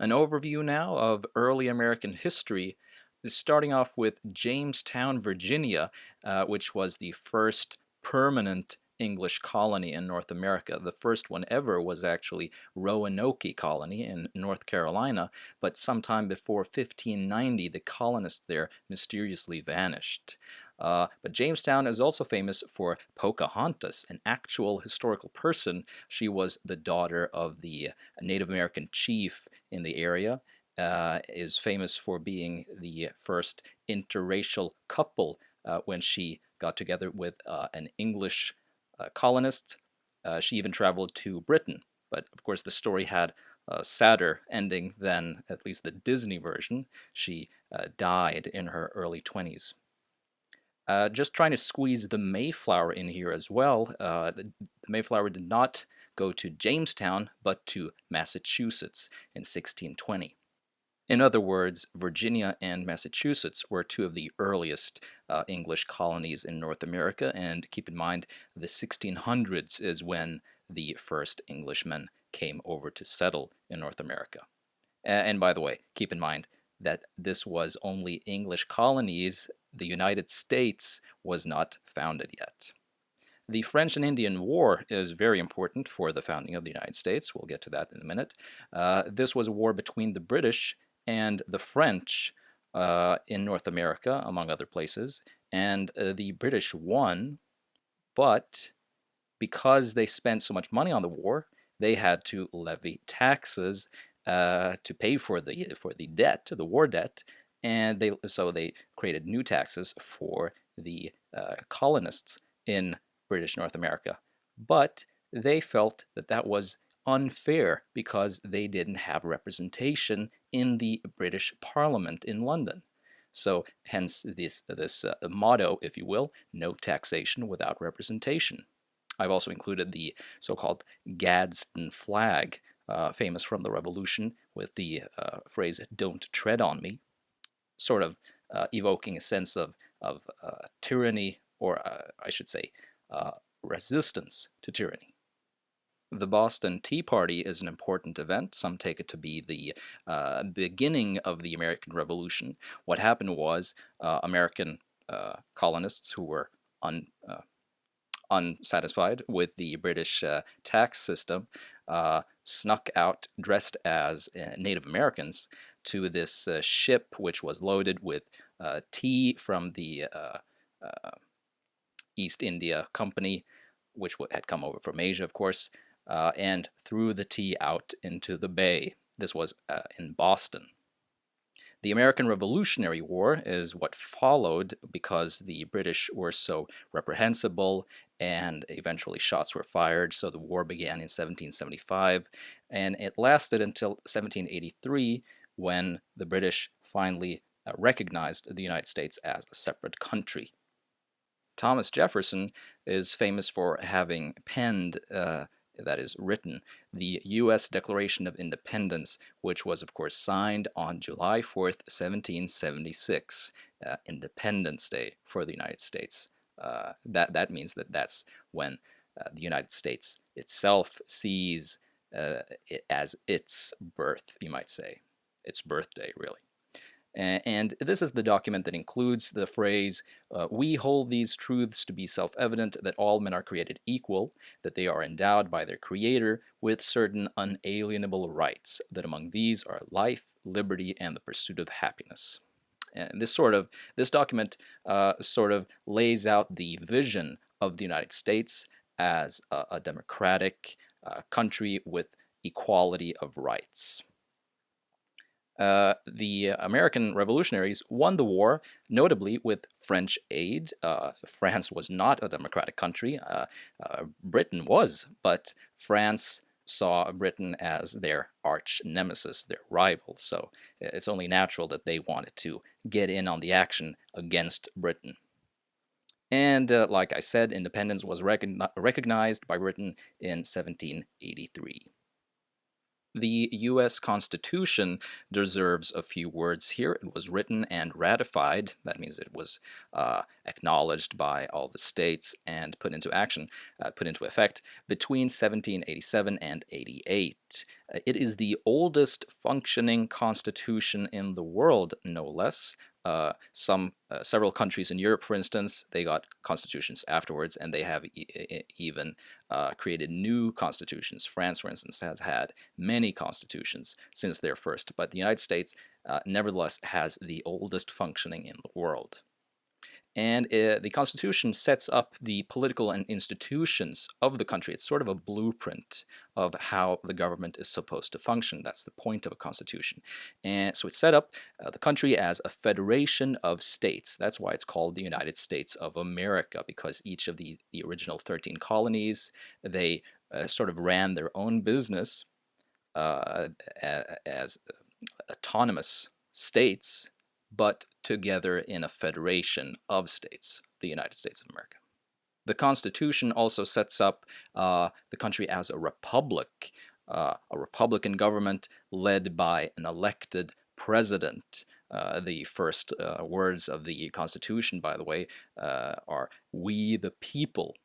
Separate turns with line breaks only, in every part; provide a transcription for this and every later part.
An overview now of early American history is starting off with Jamestown, Virginia, which was the first permanent English colony in North America. The first one ever was actually Roanoke Colony in North Carolina, but sometime before 1590, the colonists there mysteriously vanished. But Jamestown is also famous for Pocahontas, an actual historical person. She was the daughter of the Native American chief in the area, is famous for being the first interracial couple when she got together with an English colonist. She even traveled to Britain, but of course the story had a sadder ending than at least the Disney version. She died in her early 20s. Just trying to squeeze the Mayflower in here as well. The Mayflower did not go to Jamestown, but to Massachusetts in 1620. In other words, Virginia and Massachusetts were two of the earliest English colonies in North America, and keep in mind the 1600s is when the first Englishmen came over to settle in North America. And by the way, keep in mind that this was only English colonies. The United States was not founded yet. The French and Indian War is very important for the founding of the United States. We'll get to that in a minute. This was a war between the British and the French in North America, among other places, and the British won, but because they spent so much money on the war, they had to levy taxes to pay for the debt, the war debt, and they created new taxes for the colonists in British North America. But they felt that that was unfair because they didn't have representation in the British Parliament in London. So hence this motto, if you will, no taxation without representation. I've also included the so-called Gadsden Flag, famous from the Revolution, with the phrase "Don't tread on me," sort of evoking a sense of tyranny, or I should say, resistance to tyranny. The Boston Tea Party is an important event. Some take it to be the beginning of the American Revolution. What happened was American colonists who were unsatisfied with the British tax system snuck out dressed as Native Americans to this ship which was loaded with tea from the East India Company, which had come over from Asia, of course, and threw the tea out into the bay. This was in Boston. The American Revolutionary War is what followed because the British were so reprehensible and eventually shots were fired, so the war began in 1775, and it lasted until 1783 when the British finally recognized the United States as a separate country. Thomas Jefferson is famous for having penned, that is, written, the U.S. Declaration of Independence, which was, of course, signed on July 4th, 1776, Independence Day for the United States. That means that that's when the United States itself sees it as its birth, you might say. Its birthday, really. And this is the document that includes the phrase, we hold these truths to be self-evident that all men are created equal, that they are endowed by their Creator with certain unalienable rights, that among these are life, liberty, and the pursuit of happiness. And this document sort of lays out the vision of the United States as a democratic country with equality of rights. The American revolutionaries won the war, notably with French aid. France was not a democratic country. Britain was, but France saw Britain as their arch nemesis, their rival, so it's only natural that they wanted to get in on the action against Britain. And like I said, independence was recognized by Britain in 1783. The U.S. Constitution deserves a few words here. It was written and ratified. That means it was acknowledged by all the states and put into effect between 1787 and 88. It is the oldest functioning constitution in the world, no less. Several countries in Europe, for instance, they got constitutions afterwards, and they have even created new constitutions. France, for instance, has had many constitutions since their first, but the United States, nevertheless, has the oldest functioning in the world. And the Constitution sets up the political and institutions of the country. It's sort of a blueprint of how the government is supposed to function. That's the point of a Constitution. And so it set up the country as a federation of states. That's why it's called the United States of America, because each of the original 13 colonies, they sort of ran their own business as autonomous states, but together in a federation of states, the United States of America. The Constitution also sets up the country as a republic, a republican government led by an elected president. The first words of the Constitution, by the way, are "We the people."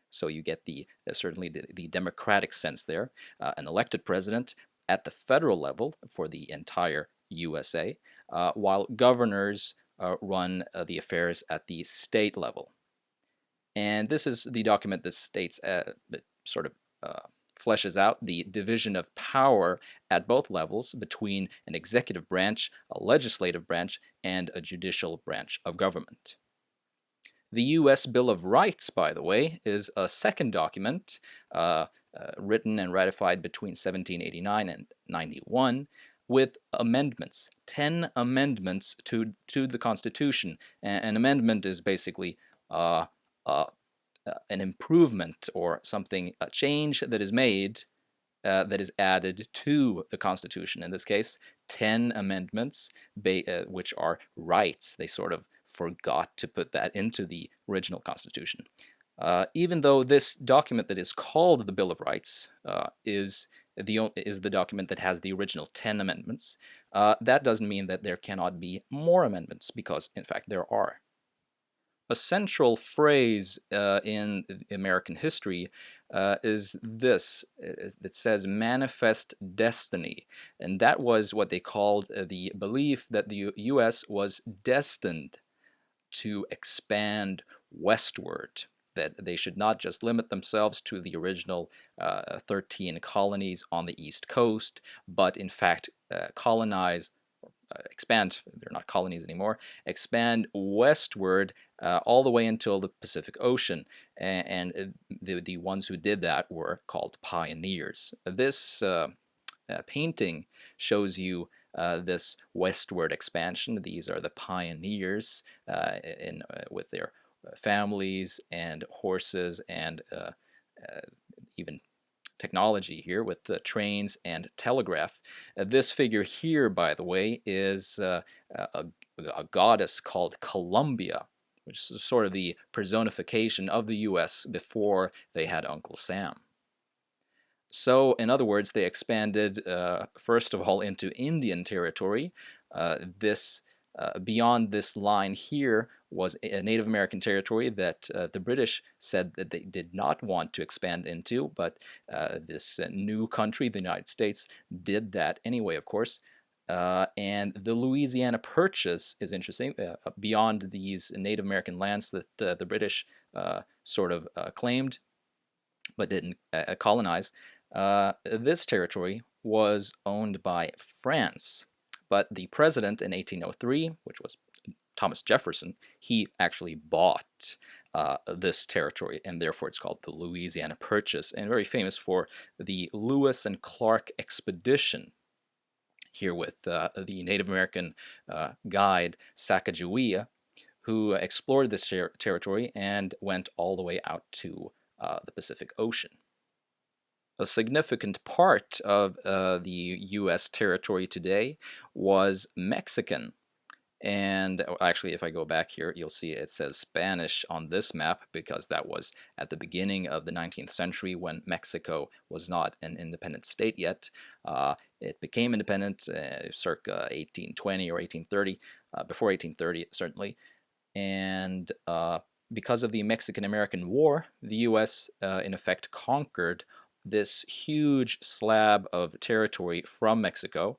So you get certainly the democratic sense there. An elected president at the federal level for the entire USA, while governors run the affairs at the state level. And this is the document that states, that sort of fleshes out the division of power at both levels between an executive branch, a legislative branch, and a judicial branch of government. The U.S. Bill of Rights, by the way, is a second document written and ratified between 1789 and 91, with amendments, 10 amendments to the Constitution. An amendment is basically an improvement or something, a change that is made that is added to the Constitution. In this case, 10 amendments, which are rights. They sort of forgot to put that into the original Constitution. Even though this document that is called the Bill of Rights is the document that has the original 10 amendments, that doesn't mean that there cannot be more amendments, because, in fact, there are. A central phrase in American history is this. It says manifest destiny, and that was what they called the belief that the U.S. was destined to expand westward, that they should not just limit themselves to the original 13 colonies on the East Coast, but in fact expand, they're not colonies anymore, expand westward all the way until the Pacific Ocean. And the ones who did that were called pioneers. This painting shows you this westward expansion. These are the pioneers with their families and horses and even technology here with trains and telegraph. This figure here, by the way, is a goddess called Columbia, which is sort of the personification of the U.S. before they had Uncle Sam. So, in other words, they expanded, first of all, into Indian territory. Beyond this line here was a Native American territory that the British said that they did not want to expand into, but this new country, the United States, did that anyway, of course. And the Louisiana Purchase is interesting. Beyond these Native American lands that the British sort of claimed but didn't colonize, this territory was owned by France. But the president in 1803, which was Thomas Jefferson, he actually bought this territory, and therefore it's called the Louisiana Purchase, and very famous for the Lewis and Clark expedition, here with the Native American guide Sacagawea, who explored this territory and went all the way out to the Pacific Ocean. A significant part of the U.S. territory today was Mexican, And actually, if I go back here, you'll see it says Spanish on this map because that was at the beginning of the 19th century when Mexico was not an independent state yet. It became independent circa 1820 or 1830, before 1830 certainly. And because of the Mexican-American War, the U.S. In effect conquered this huge slab of territory from Mexico.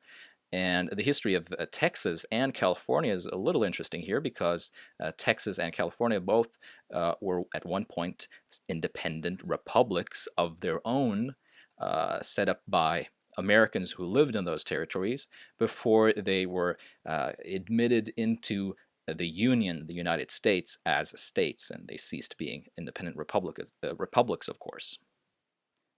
And the history of Texas and California is a little interesting here because Texas and California both were at one point independent republics of their own, set up by Americans who lived in those territories before they were admitted into the Union, the United States, as states, and they ceased being independent republics, of course.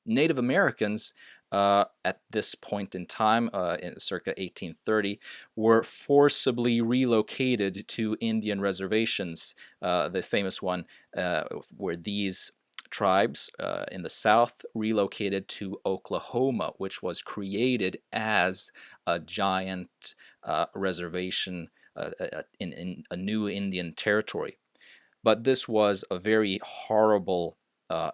Native Americans at this point in time, in circa 1830, were forcibly relocated to Indian reservations. The famous one were these tribes in the South relocated to Oklahoma, which was created as a giant reservation in a new Indian territory. But this was a very horrible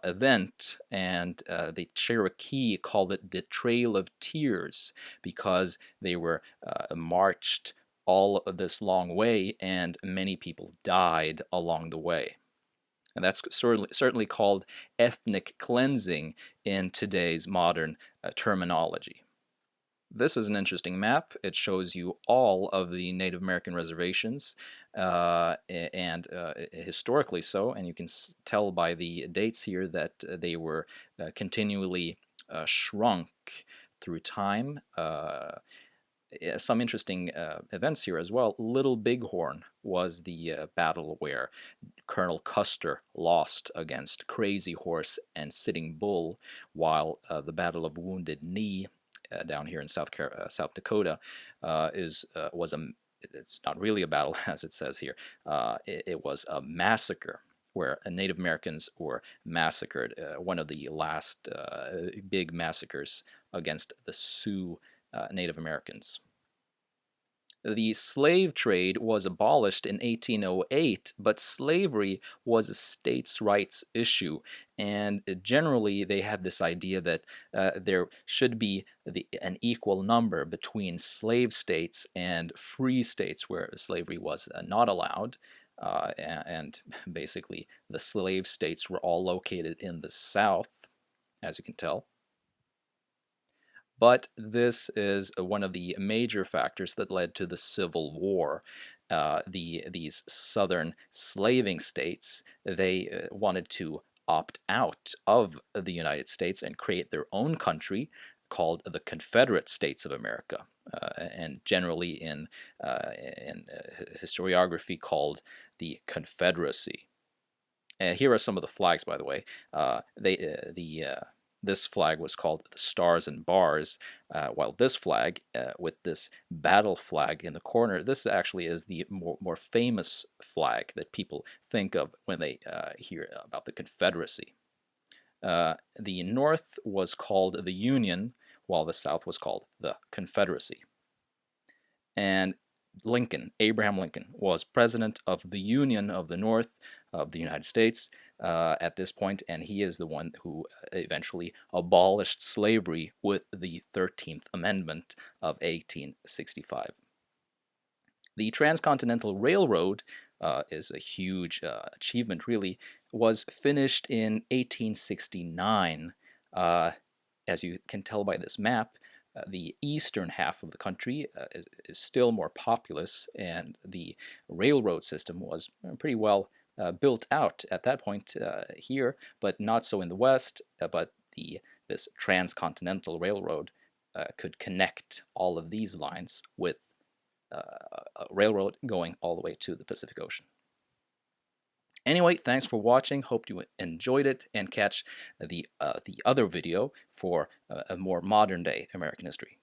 event, and the Cherokee called it the Trail of Tears because they were marched all of this long way, and many people died along the way. And that's certainly called ethnic cleansing in today's modern terminology. This is an interesting map. It shows you all of the Native American reservations, and historically so, and you can tell by the dates here that they were continually shrunk through time. Some interesting events here as well. Little Bighorn was the battle where Colonel Custer lost against Crazy Horse and Sitting Bull, while the Battle of Wounded Knee down here in South Dakota it's not really a battle as it says here. It was a massacre where Native Americans were massacred, one of the last big massacres against the Sioux Native Americans. The slave trade was abolished in 1808, but slavery was a states' rights issue, and generally they had this idea that there should be an equal number between slave states and free states where slavery was not allowed. And basically, the slave states were all located in the South, as you can tell. But this is one of the major factors that led to the Civil War. These southern slaving states, they wanted to opt out of the United States and create their own country called the Confederate States of America, and generally in historiography called the Confederacy. Here are some of the flags, by the way. This flag was called the Stars and Bars, while this flag, with this battle flag in the corner, this actually is the more famous flag that people think of when they hear about the Confederacy. The North was called the Union, while the South was called the Confederacy. And Abraham Lincoln, was president of the Union of the North of the United States at this point, and he is the one who eventually abolished slavery with the 13th Amendment of 1865. The Transcontinental Railroad is a huge achievement, really, was finished in 1869. As you can tell by this map, the eastern half of the country is still more populous, and the railroad system was pretty well built out at that point here, but not so in the west. But this transcontinental railroad could connect all of these lines with a railroad going all the way to the Pacific Ocean. Anyway, thanks for watching. Hope you enjoyed it, and catch the other video for a more modern day American history.